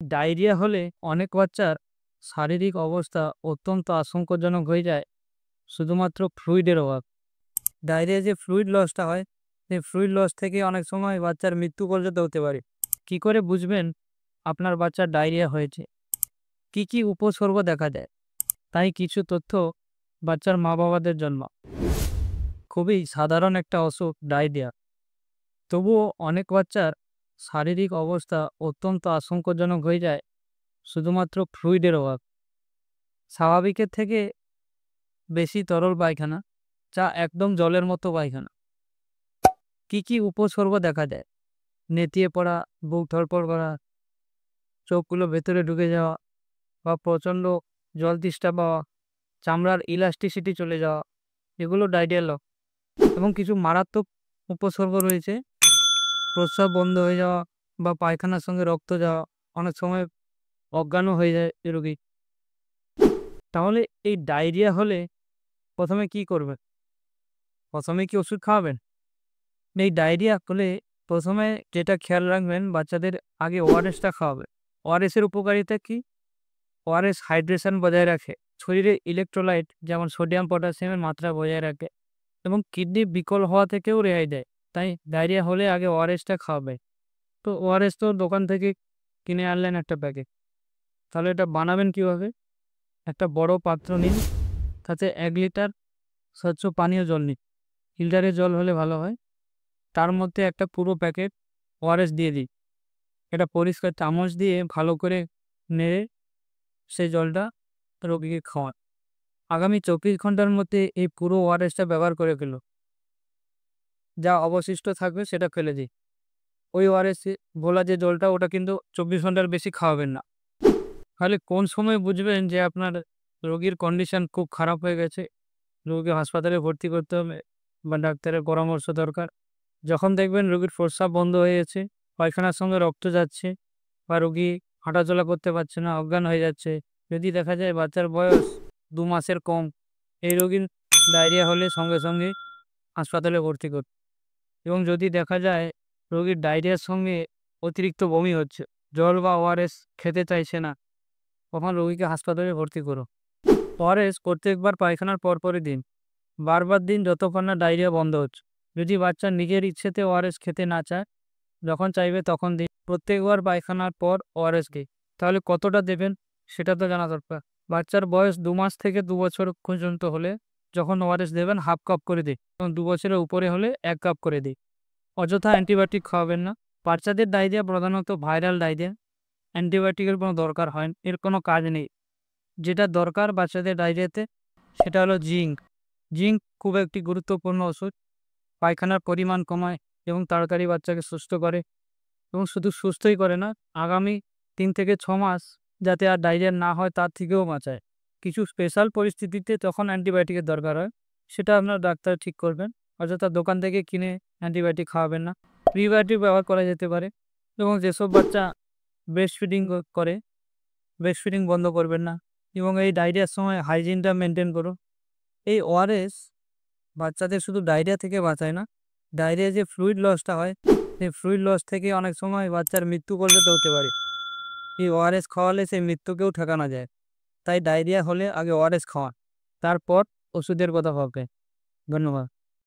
Diarrhoea হলে অনেক বাচ্চার শারীরিক অবস্থা অত্যন্ত আশঙ্কাজনক হয়ে যায় শুধুমাত্র ফ্লুইডের অভাব। ডায়রিয়া যে ফ্লুইড লসটা হয়, সেই ফ্লুইড লস থেকে অনেক সময় বাচ্চার মৃত্যু পর্যন্ত হতে পারে। কি করে বুঝবেন আপনার বাচ্চার ডায়রিয়া হয়েছে? কি কি উপসর্গ দেখা দেয়? তাই কিছু তথ্য বাচ্চার মা বাবাদের জন্য। খুবই সাধারণ একটা অসুখ ডায়রিয়া, তবুও অনেক বাচ্চার শারীরিক অবস্থা অত্যন্ত আশঙ্কাজনক হয়ে যায় শুধুমাত্র ফ্লুইডের অভাব। স্বাভাবিকের থেকে বেশি তরল পায়খানা, যা একদম জলের মতো পায়খানা। কি কি উপসর্গ দেখা দেয়? নেতিয়ে পড়া, বুক ধড়ফড় করা, চোখগুলো ভেতরে ঢুকে যাওয়া বা প্রচণ্ড জল তেষ্টা পাওয়া, চামড়ার ইলাস্টিসিটি চলে যাওয়া, এগুলো ডায়রিয়ার লক্ষণ। এবং কিছু মারাত্মক উপসর্গ রয়েছে, প্রস্রাব বন্ধ হয়ে যাওয়া বা পায়খানার সঙ্গে রক্ত যাওয়া, অনেক সময় অজ্ঞানও হয়ে যায় এ রোগী। তাহলে এই ডায়রিয়া হলে প্রথমে কি করবেন? প্রথমে কি ওষুধ খাওয়াবেন? এই ডায়রিয়া হলে প্রথমে যেটা খেয়াল রাখবেন, বাচ্চাদের আগে ওআরএসটা খাওয়াবেন। ওআরএস এর উপকারিতা কি? ওআরএস হাইড্রেশন বজায় রাখে, শরীরে ইলেকট্রোলাইট যেমন সোডিয়াম পটাশিয়ামের মাত্রা বজায় রাখে এবং কিডনি বিকল হওয়া থেকেও রেহাই দেয়। তাই ডায়রিয়া হলে আগে ওআরএসটা খাওয়াবে। তো ওআরএস তো দোকান থেকে কিনে আনলেন একটা প্যাকেট, তাহলে এটা বানাবেন কিভাবে? একটা বড় পাত্র নিন, তাতে 1 লিটার স্বচ্ছ পানীয় জল নিন, ফিল্টারের জল হলে ভালো হয়। তার মধ্যে একটা পুরো প্যাকেট ওআরএস দিয়ে দিই। এটা পরিষ্কার চামচ দিয়ে ভালো করে নেড়ে সেই জলটা রোগীকে খাওয়ান। আগামী 24 ঘন্টার মধ্যে এই পুরো ওআরএসটা ব্যবহার করে ফেলুন। যা অবশিষ্ট থাকবে সেটা ফেলে দিই। ওই ওআরএস ভোলা যে জলটা, ওটা কিন্তু 24 ঘন্টার বেশি খাওয়াবেন না। তাহলে কোন সময় বুঝবেন যে আপনার রোগীর কন্ডিশন খুব খারাপ হয়ে গেছে, রোগীকে হাসপাতালে ভর্তি করতে হবে বা ডাক্তারের পরামর্শ দরকার? যখন দেখবেন রোগীর প্রস্রাব বন্ধ হয়ে গেছে, পায়খানার সঙ্গে রক্ত যাচ্ছে বা রোগী হাঁটাচলা করতে পারছে না, অজ্ঞান হয়ে যাচ্ছে, যদি দেখা যায় বাচ্চার বয়স 2 মাসের কম, এই রোগীর ডায়রিয়া হলে সঙ্গে সঙ্গে হাসপাতালে ভর্তি করুন। এবং যদি দেখা যায় রোগীর ডায়রিয়ার সঙ্গে অতিরিক্ত বমি হচ্ছে, জল বা ওআরএস খেতে চাইছে না, তখন রোগীকে হাসপাতালে ভর্তি করো। ওআরএস প্রত্যেকবার পায়খানার পরপরই দিন, বারবার দিন যতক্ষণ না ডায়রিয়া বন্ধ হচ্ছে। যদি বাচ্চা নিজের ইচ্ছেতে ওআরএস খেতে না চায়, যখন চাইবে তখন দিন। প্রত্যেকবার পায়খানার পর ওআরএস দিই। তাহলে কতটা দেবেন সেটা তো জানা দরকার। বাচ্চার বয়স 2 মাস থেকে 2 বছর পর্যন্ত হলে যখন ওআরএস দেবেন হাফ কাপ করে দিই, এবং 2 বছরের উপরে হলে 1 কাপ করে দিই। অযথা অ্যান্টিবায়োটিক খাওয়াবেন না। বাচ্চাদের ডায়রিয়া প্রধানত ভাইরাল ডায়রিয়া, অ্যান্টিবায়োটিকের কোনো দরকার হয় না, এর কোনো কাজ নেই। যেটা দরকার বাচ্চাদের ডায়রিয়াতে সেটা হলো জিঙ্ক। জিঙ্ক খুব একটি গুরুত্বপূর্ণ ওষুধ, পায়খানার পরিমাণ কমায় এবং তাড়াতাড়ি বাচ্চাকে সুস্থ করে। এবং শুধু সুস্থই করে না, আগামী 3 থেকে 6 মাস যাতে আর ডায়রিয়া না হয় তার থেকেও বাঁচায়। কিছু স্পেশাল পরিস্থিতিতে তখন অ্যান্টিবায়োটিকের দরকার হয়, সেটা আপনার ডাক্তার ঠিক করবেন। অযথা দোকান থেকে কিনে অ্যান্টিবায়োটিক খাওয়াবেন না। প্রিবায়োটিক ব্যবহার করা যেতে পারে। এবং যেসব বাচ্চা ব্রেস্ট ফিডিং করে, ব্রেস্ট ফিডিং বন্ধ করবেন না। এবং এই ডায়রিয়ার সময় হাইজিনটা মেনটেন করুন। এই ওআরএস বাচ্চাদের শুধু ডায়রিয়া থেকে বাঁচায় না, ডায়রিয়া যে ফ্লুইড লসটা হয়, সেই ফ্লুইড লস থেকে অনেক সময় বাচ্চার মৃত্যু পর্যন্ত হতে পারে। এই ওআরএস খাওয়ালে সেই মৃত্যুকেও ঠেকানো যায়। তাই ডায়রিয়া হলে আগে ওআরএস খাওয়ান, তারপর ওষুধের কথা ভাববেন। ধন্যবাদ।